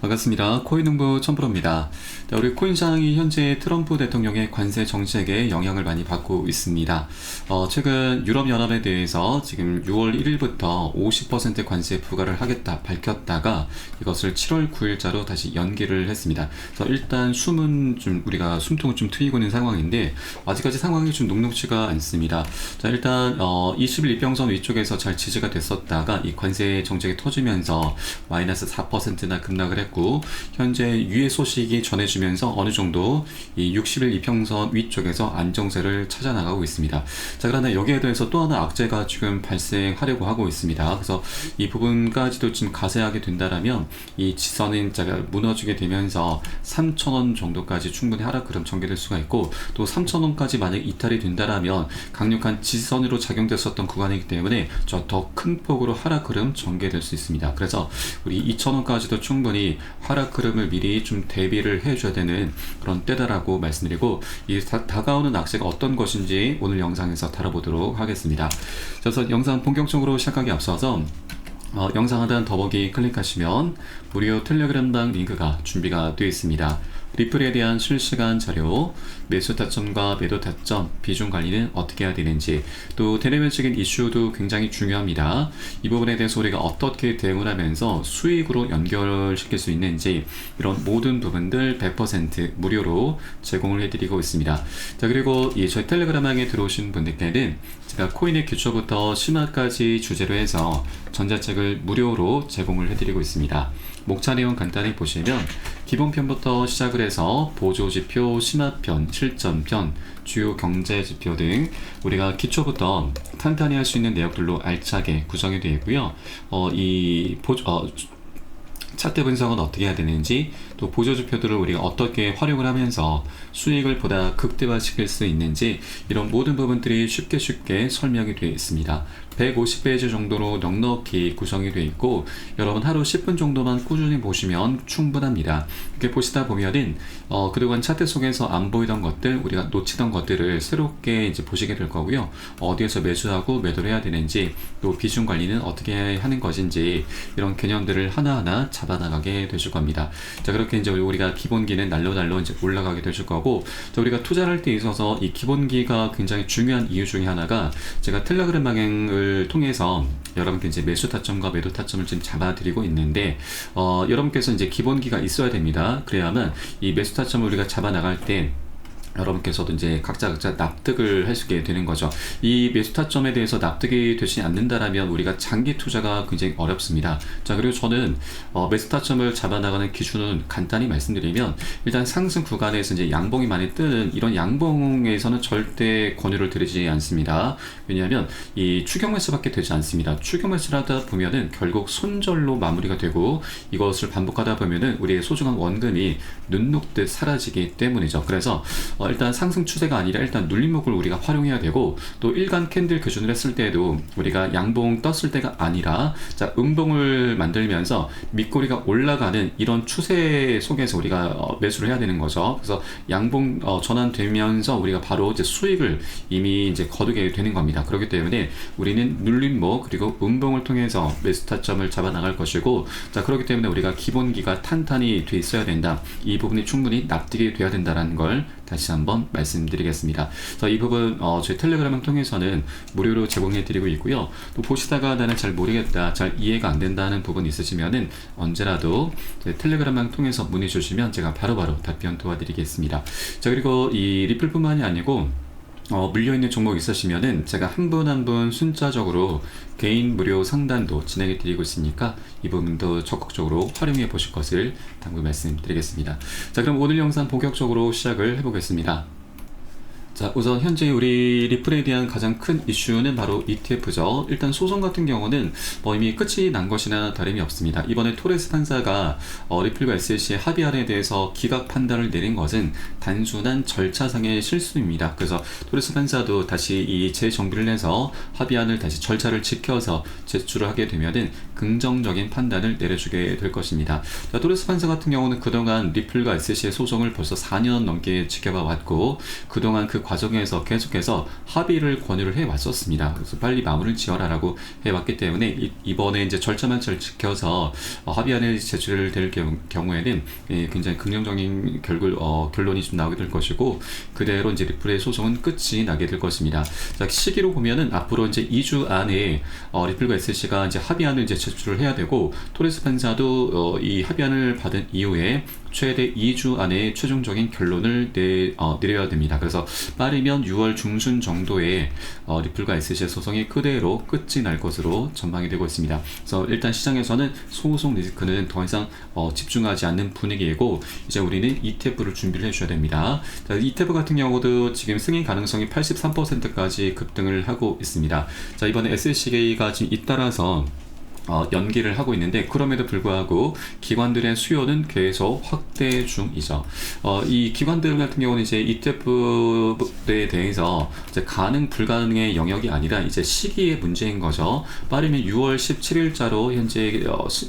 반갑습니다. 코인농부 첨프로입니다. 우리 코인 시장이 현재 트럼프 대통령의 관세 정책에 영향을 많이 받고 있습니다. 최근 유럽연합에 대해서 지금 6월 1일부터 50% 관세 부과를 하겠다 밝혔다가 이것을 7월 9일자로 다시 연기를 했습니다. 그래서 일단 우리가 숨통을 좀 트이고 있는 상황인데 아직까지 상황이 좀 녹록지가 않습니다. 자, 일단 21일평선 위쪽에서 잘 지지가 됐었다가 이 관세 정책이 터지면서 마이너스 4%나 급락을 했고, 현재 유예 소식이 전해지면서 어느 정도 이 60일 이평선 위쪽에서 안정세를 찾아 나가고 있습니다. 자, 그러나 여기에 대해서 또 하나 악재가 지금 발생하려고 하고 있습니다. 그래서 이 부분까지도 좀 가세하게 된다라면 이 지선은 무너지게 되면서 3,000원 정도까지 충분히 하락 흐름 전개될 수가 있고, 또 3,000원까지 만약 이탈이 된다라면 강력한 지선으로 작용됐었던 구간이기 때문에 더 큰 폭으로 하락 흐름 전개될 수 있습니다. 그래서 우리 2,000원까지도 충분히 하락 흐름을 미리 좀 대비를 해줘야 되는 그런 때다라고 말씀드리고, 이 다가오는 악재가 어떤 것인지 오늘 영상에서 다뤄보도록 하겠습니다. 그래서 영상 본격적으로 시작하기 앞서서 영상 하단 더보기 클릭하시면 무료 텔레그램방 링크가 준비가 되어 있습니다. 리플에 대한 실시간 자료, 매수 타점과 매도 타점, 비중 관리는 어떻게 해야 되는지, 또 대내면적인 이슈도 굉장히 중요합니다. 이 부분에 대해서 우리가 어떻게 대응을 하면서 수익으로 연결시킬 수 있는지, 이런 모든 부분들 100% 무료로 제공을 해드리고 있습니다. 자, 그리고 저희 텔레그램방에 들어오신 분들께는 제가 코인의 기초부터 심화까지 주제로 해서 전자책을 무료로 제공을 해드리고 있습니다. 목차 내용 간단히 보시면 기본편부터 시작을 해서 보조지표, 심화편, 실전편, 주요 경제지표 등 우리가 기초부터 탄탄히 할 수 있는 내역들로 알차게 구성이 되어 있고요. 차트 분석은 어떻게 해야 되는지, 또 보조지표들을 우리가 어떻게 활용을 하면서 수익을 보다 극대화시킬 수 있는지, 이런 모든 부분들이 쉽게 설명이 되어 있습니다. 150페이지 정도로 넉넉히 구성이 되어 있고, 여러분 하루 10분 정도만 꾸준히 보시면 충분합니다. 이렇게 보시다 보면은 그동안 차트 속에서 안 보이던 것들, 우리가 놓치던 것들을 새롭게 이제 보시게 될 거고요. 어디에서 매수하고 매도를 해야 되는지, 또 비중 관리는 어떻게 하는 것인지, 이런 개념들을 하나하나 잡아나가게 되실 겁니다. 자, 그렇게 이제 우리가 기본기는 날로 이제 올라가게 되실 거고, 자, 우리가 투자를 할 때 있어서 이 기본기가 굉장히 중요한 이유 중에 하나가, 제가 텔레그램 방향을 통해서 여러분께 이제 매수 타점과 매도 타점을 지금 잡아드리고 있는데, 여러분께서 이제 기본기가 있어야 됩니다. 그래야만 이 매수 타점을 우리가 잡아 나갈 때 여러분께서도 이제 각자 납득을 할 수 있게 되는 거죠. 이 매수 타점에 대해서 납득이 되지 않는다라면 우리가 장기 투자가 굉장히 어렵습니다. 자, 그리고 저는 매수 타점을 잡아나가는 기준은 간단히 말씀드리면, 일단 상승 구간에서 이제 양봉이 많이 뜨는 이런 양봉에서는 절대 권유를 드리지 않습니다. 왜냐하면 이 추격 매수밖에 되지 않습니다. 추격 매수를 하다 보면은 결국 손절로 마무리가 되고, 이것을 반복하다 보면은 우리의 소중한 원금이 눈 녹듯 사라지기 때문이죠. 그래서 일단 상승 추세가 아니라 일단 눌림목을 우리가 활용해야 되고, 또 일간 캔들 기준을 했을 때에도 우리가 양봉 떴을 때가 아니라 음봉을 만들면서 밑꼬리가 올라가는 이런 추세 속에서 우리가 매수를 해야 되는 거죠. 그래서 양봉 전환되면서 우리가 바로 이제 수익을 이미 이제 거두게 되는 겁니다. 그렇기 때문에 우리는 눌림목 그리고 음봉을 통해서 매수 타점을 잡아 나갈 것이고, 자, 그렇기 때문에 우리가 기본기가 탄탄히 돼 있어야 된다. 이 부분이 충분히 납득이 돼야 된다는 걸 다시 한번 말씀드리겠습니다. 그래서 이 부분 저희 텔레그램을 통해서는 무료로 제공해 드리고 있고요. 또 보시다가 나는 잘 모르겠다, 잘 이해가 안 된다는 부분 있으시면은 언제라도 저희 텔레그램을 통해서 문의 주시면 제가 바로바로 답변 도와드리겠습니다. 자, 그리고 이 리플뿐만이 아니고 물려있는 종목 있으시면은 제가 한 분 한 분 순차적으로 개인 무료 상담도 진행해 드리고 있으니까 이 부분도 적극적으로 활용해 보실 것을 당부 말씀드리겠습니다. 자, 그럼 오늘 영상 본격적으로 시작을 해보겠습니다. 자, 우선 현재 우리 리플에 대한 가장 큰 이슈는 바로 ETF죠. 일단 소송 같은 경우는 이미 끝이 난 것이나 다름이 없습니다. 이번에 토레스 판사가 리플과 SEC의 합의안에 대해서 기각 판단을 내린 것은 단순한 절차상의 실수입니다. 그래서 토레스 판사도 다시 이 재정비를 해서 합의안을 다시 절차를 지켜서 제출을 하게 되면은 긍정적인 판단을 내려주게 될 것입니다. 자, 토레스 판사 같은 경우는 그동안 리플과 SEC의 소송을 벌써 4년 넘게 지켜봐 왔고, 그동안 그 과정에서 계속해서 합의를 권유를 해왔었습니다. 그래서 빨리 마무리를 지어라라고 해왔기 때문에 이번에 이제 절차만 잘 지켜서 합의안을 제출될 경우에는 굉장히 긍정적인 결론이 좀 나오게 될 것이고, 그대로 이제 리플의 소송은 끝이 나게 될 것입니다. 자, 시기로 보면은 앞으로 이제 2주 안에 리플과 SC가 이제 합의안을 이제 제출을 해야 되고, 토레스 판사도 이 합의안을 받은 이후에 최대 2주 안에 최종적인 결론을 내려야 됩니다. 그래서 빠르면 6월 중순 정도에 리플과 SC의 소송이 그대로 끝이 날 것으로 전망이 되고 있습니다. 그래서 일단 시장에서는 소송 리스크는 더 이상 집중하지 않는 분위기이고, 이제 우리는 ETF를 준비를 해줘야 됩니다. 자, ETF 같은 경우도 지금 승인 가능성이 83%까지 급등을 하고 있습니다. 자, 이번에 SC가 지금 잇따라서 연기를 하고 있는데, 그럼에도 불구하고 기관들의 수요는 계속 확대 중이죠. 이 기관들 같은 경우는 이제 ETF에 대해서 이제 가능 불가능의 영역이 아니라 이제 시기의 문제인 거죠. 빠르면 6월 17일자로 현재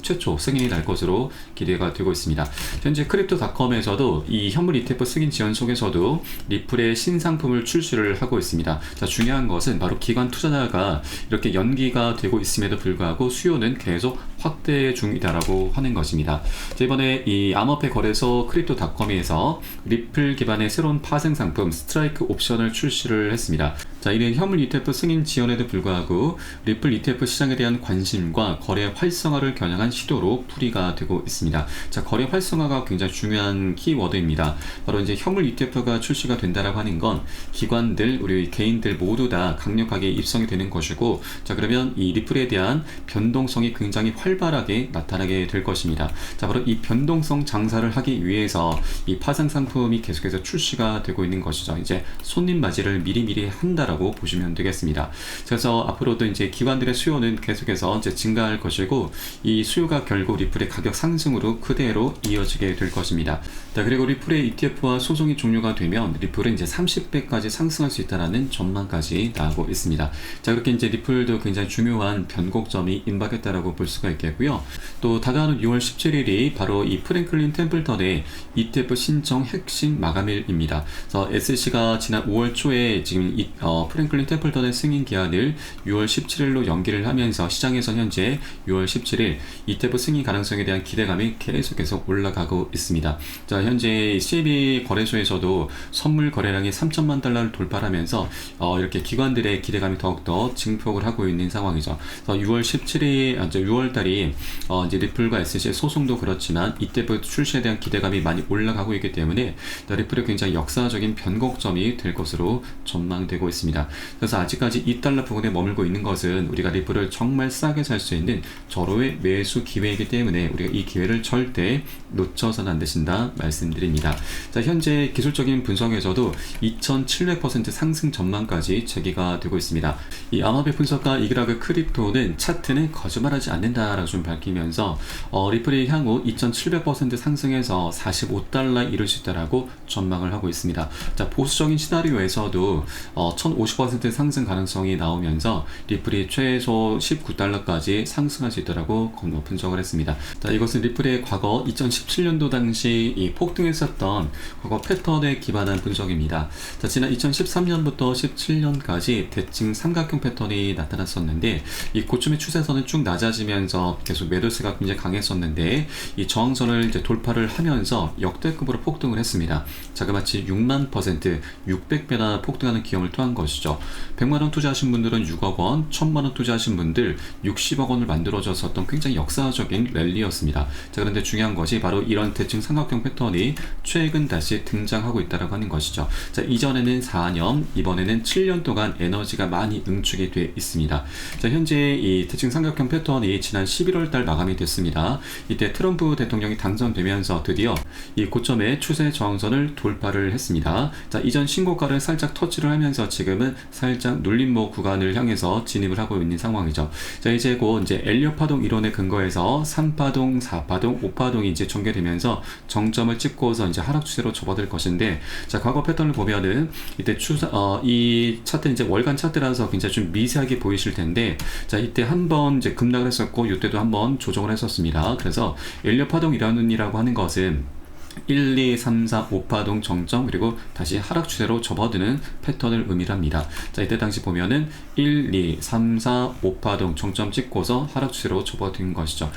최초 승인이 날 것으로 기대가 되고 있습니다. 현재 크립토닷컴에서도 이 현물 ETF 승인 지원 속에서도 리플의 신상품을 출시를 하고 있습니다. 자, 중요한 것은 바로 기관 투자자가 이렇게 연기가 되고 있음에도 불구하고 수요는 계속 확대 중이다라고 하는 것입니다. 자, 이번에 이 암호화폐 거래소 크립토닷컴에서 리플 기반의 새로운 파생 상품 스트라이크 옵션을 출시를 했습니다. 자, 이는 현물 ETF 승인 지원에도 불구하고 리플 ETF 시장에 대한 관심과 거래 활성화를 겨냥한 시도로 풀이가 되고 있습니다. 자, 거래 활성화가 굉장히 중요한 키워드입니다. 바로 이제 현물 ETF가 출시가 된다라고 하는 건 기관들, 우리 개인들 모두 다 강력하게 입성이 되는 것이고, 자, 그러면 이 리플에 대한 변동성이 굉장히 활발하게 나타나게 될 것입니다. 자, 바로 이 변동성 장사를 하기 위해서 이 파생 상품이 계속해서 출시가 되고 있는 것이죠. 이제 손님 맞이를 미리미리 한다라고 보시면 되겠습니다. 그래서 앞으로도 이제 기관들의 수요는 계속해서 이제 증가할 것이고, 이 수요가 결국 리플의 가격 상승으로 그대로 이어지게 될 것입니다. 자, 그리고 리플의 ETF와 소송이 종료가 되면 리플은 이제 30배까지 상승할 수 있다라는 전망까지 나오고 있습니다. 자, 그렇게 이제 리플도 굉장히 중요한 변곡점이 임박했다라고 볼 수가 있겠고요. 또 다가오는 6월 17일이 바로 이 프랭클린 템플턴의 ETF 신청 핵심 마감일입니다. 그래서 SC가 지난 5월 초에 지금 프랭클린 템플턴의 승인 기한을 6월 17일로 연기를 하면서 시장에서 현재 6월 17일 ETF 승인 가능성에 대한 기대감이 계속해서 올라가고 있습니다. 자, 현재 CME 거래소에서도 선물 거래량이 3천만 달러를 돌파하면서 이렇게 기관들의 기대감이 더욱더 증폭을 하고 있는 상황이죠. 그래서 6월 17일, 이제 6월 달이 이제 리플과 SC의 소송도 그렇지만 ETF 출시에 대한 기대감이 많이 올라가고 있기 때문에 리플이 굉장히 역사적인 변곡점이 될 것으로 전망되고 있습니다. 그래서 아직까지 2달러 부근에 머물고 있는 것은 우리가 리플을 정말 싸게 살 수 있는 절호의 매수 기회이기 때문에 우리가 이 기회를 절대 놓쳐서는 안 되신다 말씀드립니다. 자, 현재 기술적인 분석에서도 2700% 상승 전망까지 제기가 되고 있습니다. 이 암호화폐 분석가 이그라그 크립토는 차트는 거짓말하지 않는다라고 좀 밝히면서 리플이 향후 2700% 상승해서 45달러에 이를 수 있다라고 전망을 하고 있습니다. 자, 보수적인 시나리오에서도 1050% 상승 가능성이 나오면서 리플이 최소 19달러까지 상승할 수 있다라고 분석을 했습니다. 자, 이것은 리플의 과거 2017년도 당시 이 폭등했었던 과거 패턴에 기반한 분석입니다. 자, 지난 2013년부터 17년까지 대칭 삼각형 패턴이 나타났었는데, 이 고점의 추세선은 쭉 낮아지면서 계속 매도세가 굉장히 강했었는데, 이 저항선을 이제 돌파를 하면서 역대급으로 폭등을 했습니다. 자그마치 6만%, 600배나 폭등하는 기염을 토한 것이죠. 100만원 투자하신 분들은 6억원, 1000만원 투자하신 분들 60억원을 만들어졌었던 굉장히 역사적인 랠리였습니다. 자, 그런데 중요한 것이 바로 이런 대칭 삼각형 패턴이 최근 다시 등장하고 있다고 하는 것이죠. 자, 이전에는 4년, 이번에는 7년 동안 에너지가 많이 응축이 되어 있습니다. 자, 현재 이 대칭 삼각형 패턴이 지난 11월달 마감이 됐습니다. 이때 트럼프 대통령이 당선되면서 드디어 이 고점의 추세 저항선을 돌파를 했습니다. 자, 이전 신고가를 살짝 터치를 하면서 지금은 살짝 눌림목 구간을 향해서 진입을 하고 있는 상황이죠. 자, 이제 곧 이제 엘리엇 파동 이론에 근거해서 3파동, 4파동, 5파동이 이제 전개되면서 정점을 찍고서 이제 하락 추세로 접어들 것인데, 자, 과거 패턴을 보면은 이때 이 차트는 이제 월간 차트라서 굉장히 좀 미세하게 보이실 텐데, 자, 이때 한번 이제 급락을 했었고, 이때도 한번 조정을 했었습니다. 그래서 엘리엇 파동 이론이라고 하는 것은 1, 2, 3, 4, 5파동 정점 그리고 다시 하락 추세로 접어드는 패턴을 의미합니다. 자, 이때 당시 보면은 1, 2, 3, 4, 5파동 정점 찍고서 하락 추세로 접어든 것이죠.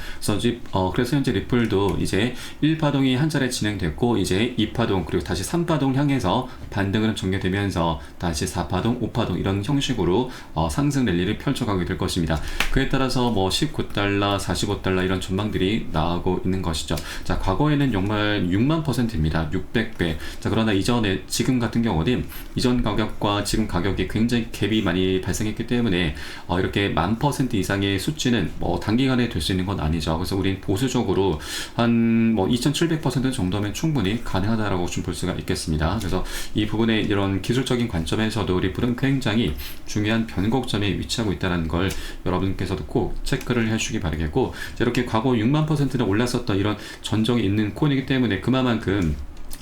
그래서 현재 리플도 이제 1파동이 한 차례 진행됐고 이제 2파동 그리고 다시 3파동 향해서 반등을 전개되면서 다시 4파동, 5파동 이런 형식으로 상승 랠리를 펼쳐가게 될 것입니다. 그에 따라서 뭐 19달러, 45달러 이런 전망들이 나오고 있는 것이죠. 자, 과거에는 정말 6만%입니다. 600배. 자, 그러나 이전에 지금 같은 경우는 이전 가격과 지금 가격이 굉장히 갭이 많이 발생했기 때문에 이렇게 1000% 이상의 수치는 뭐 단기간에 될 수 있는 건 아니죠. 그래서 우린 보수적으로 한 뭐 2700% 정도면 충분히 가능하다라고 좀 볼 수가 있겠습니다. 그래서 이 부분에 이런 기술적인 관점에서도 리플은 굉장히 중요한 변곡점에 위치하고 있다는 걸 여러분께서도 꼭 체크를 해주시기 바라겠고, 이렇게 과거 6만%나 올랐었던 이런 전적이 있는 코인이기 때문에 그만큼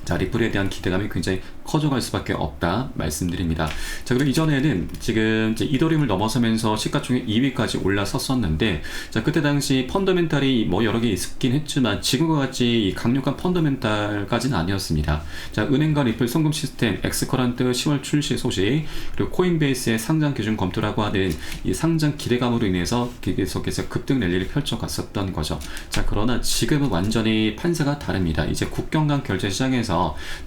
자, 리플에 대한 기대감이 굉장히 커져갈 수밖에 없다 말씀드립니다. 자, 그리고 이전에는 지금 이제 이더리움을 넘어서면서 시가총액 2위까지 올라섰었는데, 자, 그때 당시 펀더멘탈이 뭐 여러 개 있긴 했지만 지금과 같이 이 강력한 펀더멘탈까지는 아니었습니다. 자, 은행과 리플 송금 시스템, 엑스커런트 10월 출시 소식, 그리고 코인베이스의 상장 기준 검토라고 하는 이 상장 기대감으로 인해서 계속해서 급등 랠리를 펼쳐갔었던 거죠. 자, 그러나 지금은 완전히 판세가 다릅니다. 이제 국경 간 결제 시장에서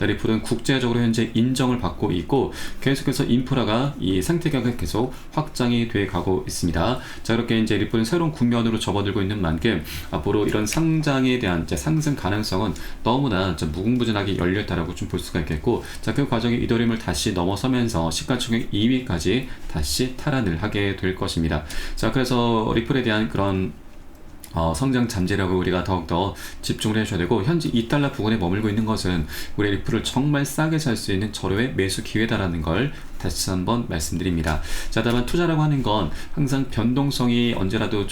리플은 국제적으로 현재 인정을 받고 있고 계속해서 인프라가 이 생태계가 계속 확장이 돼 가고 있습니다. 자, 이렇게 이제 리플은 새로운 국면으로 접어들고 있는 만큼 앞으로 이런 상장에 대한 이제 상승 가능성은 너무나 무궁무진하게 열려있다라고 좀 볼 수가 있겠고, 자, 그 과정에 이더리움을 다시 넘어서면서 시가총액 2위까지 다시 탈환을 하게 될 것입니다. 자, 그래서 리플에 대한 그런 성장 잠재력을 우리가 더욱더 집중을 해줘야 되고, 현재 2달러 부근에 머물고 있는 것은 우리 리플을 정말 싸게 살 수 있는 절호의 매수 기회다라는 걸 다시 한번 말씀드립니다. 자, 다만 투자라고 하는 건 항상 변동성이 언제라도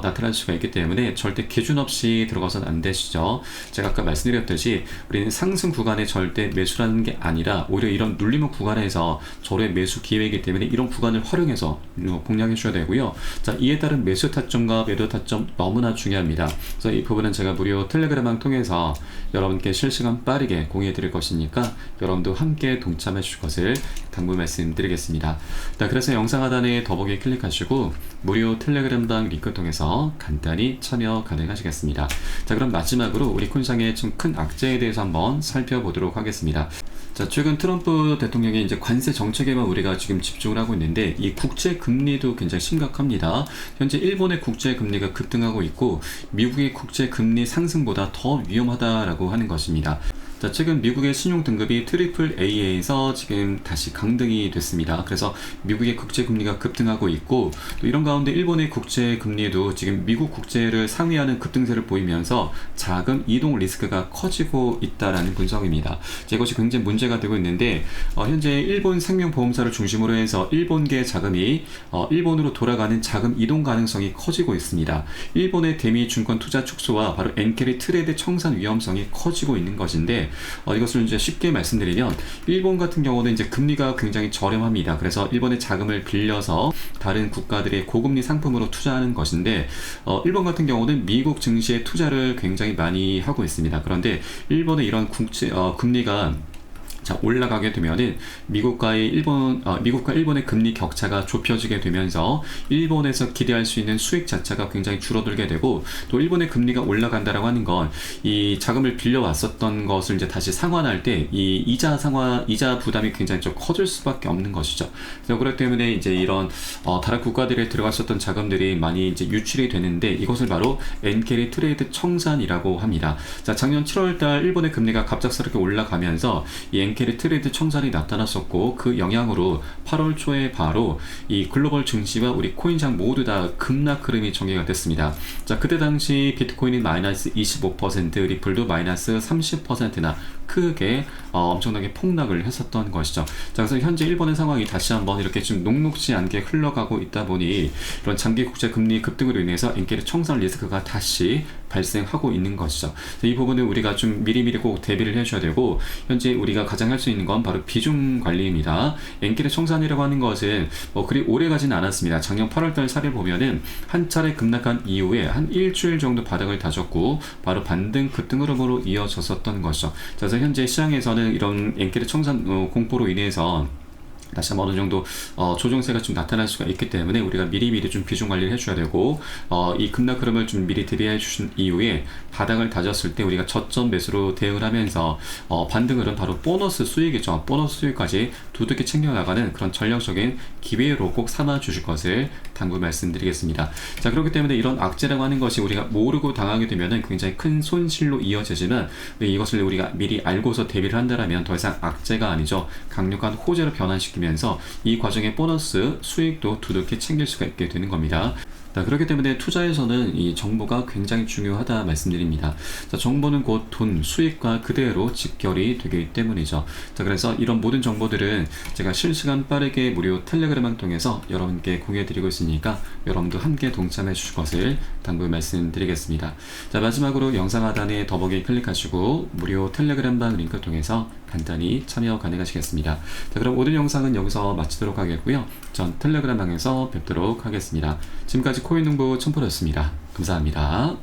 나타날 수가 있기 때문에 절대 기준 없이 들어가서는 안 되시죠. 제가 아까 말씀드렸듯이 우리는 상승 구간에 절대 매수라는 게 아니라 오히려 이런 눌림목 구간에서 절호의 매수 기회이기 때문에 이런 구간을 활용해서 공략해 주셔야 되고요. 자, 이에 따른 매수 타점과 매도 타점 너무나 중요합니다. 그래서 이 부분은 제가 무료 텔레그램을 통해서 여러분께 실시간 빠르게 공유해 드릴 것이니까 여러분도 함께 동참해 주실 것을 당부 말씀드리겠습니다. 자, 그래서 영상 하단에 더보기 클릭하시고 무료 텔레그램방 링크 통해서 간단히 참여 가능하시겠습니다. 자, 그럼 마지막으로 우리 콘상의 좀 큰 악재에 대해서 한번 살펴보도록 하겠습니다. 자, 최근 트럼프 대통령의 이제 관세 정책에만 우리가 지금 집중을 하고 있는데 이 국채 금리도 굉장히 심각합니다. 현재 일본의 국채 금리가 급등하고 있고 미국의 국채 금리 상승보다 더 위험하다라고 하는 것입니다. 자, 최근 미국의 신용 등급이 트리플 A에서 지금 다시 강등이 됐습니다. 그래서 미국의 국채 금리가 급등하고 있고, 또 이런 가운데 일본의 국채 금리도 지금 미국 국채를 상회하는 급등세를 보이면서 자금 이동 리스크가 커지고 있다라는 분석입니다. 자, 이것이 굉장히 문제가 되고 있는데 현재 일본 생명보험사를 중심으로 해서 일본계 자금이 일본으로 돌아가는 자금 이동 가능성이 커지고 있습니다. 일본의 대미 증권 투자 축소와 바로 엔케리 트레이드 청산 위험성이 커지고 있는 것인데, 이것을 이제 쉽게 말씀드리면 일본 같은 경우는 이제 금리가 굉장히 저렴합니다. 그래서 일본의 자금을 빌려서 다른 국가들의 고금리 상품으로 투자하는 것인데, 일본 같은 경우는 미국 증시에 투자를 굉장히 많이 하고 있습니다. 그런데 일본의 이런 금리가 자, 올라가게 되면은 미국과 일본의 금리 격차가 좁혀지게 되면서 일본에서 기대할 수 있는 수익 자체가 굉장히 줄어들게 되고, 또 일본의 금리가 올라간다라고 하는 건 이 자금을 빌려왔었던 것을 이제 다시 상환할 때 이 이자 부담이 굉장히 좀 커질 수밖에 없는 것이죠. 그래서 그렇기 때문에 이제 이런 다른 국가들에 들어갔었던 자금들이 많이 이제 유출이 되는데, 이것을 바로 엔케리 트레이드 청산이라고 합니다. 자, 작년 7월달 일본의 금리가 갑작스럽게 올라가면서 이 엔케리 트레이드 청산이 나타났었고, 그 영향으로 8월 초에 바로 이 글로벌 증시와 우리 코인장 모두 다 급락 흐름이 전개가 됐습니다. 자, 그때 당시 비트코인이 마이너스 25%, 리플도 마이너스 30%나 크게 엄청나게 폭락을 했었던 것이죠. 자, 그래서 현재 일본의 상황이 다시 한번 이렇게 좀 녹록지 않게 흘러가고 있다 보니 이런 장기 국제 금리 급등으로 인해서 엔케르 청산 리스크가 다시 발생하고 있는 것이죠. 이 부분은 우리가 좀 미리미리 꼭 대비를 해줘야 되고, 현재 우리가 가장 할 수 있는 건 바로 비중 관리입니다. 엔케르 청산이라고 하는 것은 그리 오래 가지는 않았습니다. 작년 8월달 사례를 보면은 한 차례 급락한 이후에 한 일주일 정도 바닥을 다졌고 바로 반등 급등 흐름으로 이어졌었던 것이죠. 그래서 현재 시장에서는 이런 엔케르 청산 공포로 인해서 다시 한번 어느 정도 조정세가 좀 나타날 수가 있기 때문에 우리가 미리미리 좀 비중 관리를 해줘야 되고, 이 급락 흐름을 좀 미리 대비해 주신 이후에 바닥을 다졌을 때 우리가 저점 매수로 대응을 하면서 반등 흐름, 바로 보너스 수익이죠. 보너스 수익까지 두둑히 챙겨나가는 그런 전략적인 기회로 꼭 삼아 주실 것을 당부 말씀드리겠습니다. 자, 그렇기 때문에 이런 악재라고 하는 것이 우리가 모르고 당하게 되면은 굉장히 큰 손실로 이어지지만, 이것을 우리가 미리 알고서 대비를 한다면 더 이상 악재가 아니죠. 강력한 호재로 변환시키면서 이 과정의 보너스 수익도 두둑히 챙길 수가 있게 되는 겁니다. 자, 그렇기 때문에 투자에서는 이 정보가 굉장히 중요하다 말씀드립니다. 자, 정보는 곧 돈, 수익과 그대로 직결이 되기 때문이죠. 자, 그래서 이런 모든 정보들은 제가 실시간 빠르게 무료 텔레그램을 통해서 여러분께 공유해드리고 있으니까 여러분도 함께 동참해 주실 것을 당부 말씀드리겠습니다. 자, 마지막으로 영상 하단에 더보기 클릭하시고 무료 텔레그램방 링크 통해서 간단히 참여 가능하시겠습니다. 자, 그럼 오늘 영상은 여기서 마치도록 하겠고요. 전 텔레그램방에서 뵙도록 하겠습니다. 지금까지 코인농부 첨포였습니다. 감사합니다.